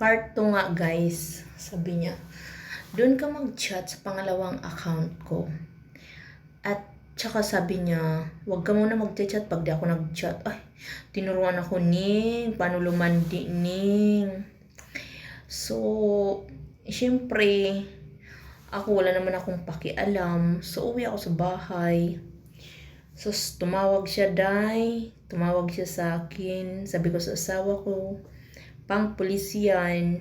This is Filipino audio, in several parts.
Part 2 nga guys, sabi niya, doon ka mag-chat sa pangalawang account ko. At tsaka sabi niya, wag ka muna mag-chat pag di ako nag-chat. Ay, tinuruan ako Ning, paano lumandi Ning. So, syempre, ako wala naman akong pakialam. So, uwi ako sa bahay. So, tumawag siya, Day. Tumawag siya sa akin. Sabi ko sa asawa ko, pang pulis yan.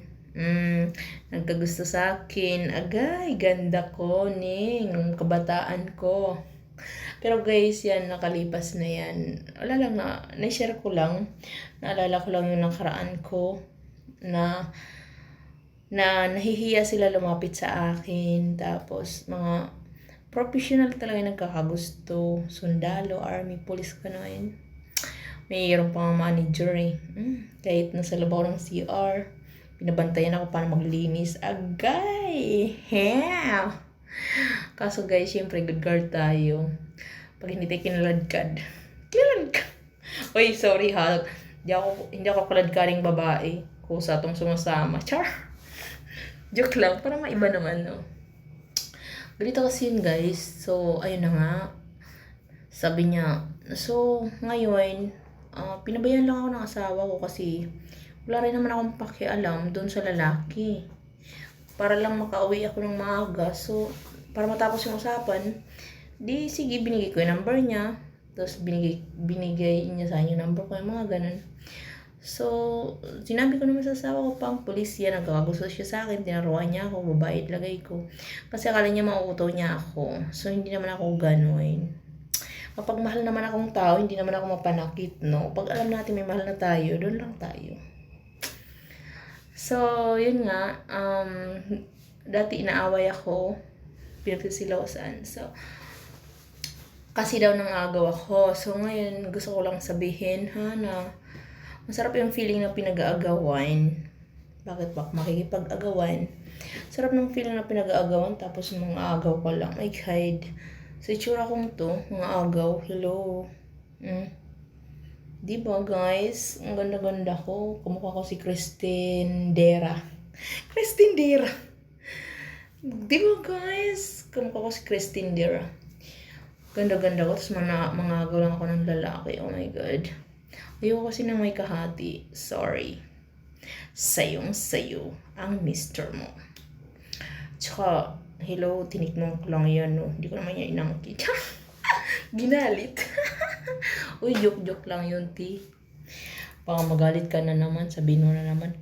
Nagkagusto sa akin. Agay, ganda ko, Ning. Kabataan ko. Pero guys, yan, nakalipas na yan. Wala lang na, na-share ko lang. Naalala ko lang yung nakaraan ko na nahihiya sila lumapit sa akin. Tapos, mga professional talaga nagkakagusto. Sundalo, army, police ka na yun. Mayroon pang manager eh. Kahit nasa labaw ng CR, pinabantayan ako paano maglinis. Agay! Yeah! Kaso guys, syempre good girl tayo. Pag hindi tayo kinaladkad. Uy, sorry ha. Hindi ako kaladkaring babae. Kusa tong sumasama. Char! Joke lang. Para maiba naman, no? Ganito kasi yun guys. So, ayun na nga. Sabi niya, so, ngayon, pinabayaan lang ako ng asawa ko kasi wala rin naman akong pakialam doon sa lalaki. Para lang makauwi ako ng maaga. So, para matapos yung usapan, di sige, binigay ko yung number niya. Tapos, binigay niya sa akin yung number ko, yung mga ganun. So, sinabi ko naman sa asawa ko, pang pulis yan, nagkakagusto siya sa akin, tinaruan niya ako, babayad lagay ko. Kasi akala niya mauutaw niya ako. So, hindi naman ako gano'n. Kapag mahal naman akong tao, hindi naman ako mapanakit, no? Pag alam natin may mahal na tayo, doon lang tayo. So, yun nga, dati inaaway ako, pinagsisilausan. So, kasi daw nangagaw ako. So, ngayon, gusto ko lang sabihin, na masarap yung feeling na pinag-aagawan. Bakit ba? Makikipag-agawan. Sarap ng feeling na pinag-aagawan, tapos mga agaw ka lang. My God. Sa itsura kong to, mga agaw, hello. Diba guys? Ang ganda-ganda ko. Kumukha ko si Christine Dera. Christine Dera. Diba guys? Kumukha ko si Christine Dera. Ganda-ganda ko. Tapos mga agaw lang ako ng lalaki. Oh my God. Ayoko kasi na may kahati. Sorry. Sayong-sayo ang mister mo. Tsaka, hello, tinikman ko lang yan, no. Hindi ko naman yan inangkit. Ginalit. Uy, joke-joke lang yun, ti. Baka magalit ka na naman, sabihin mo na naman.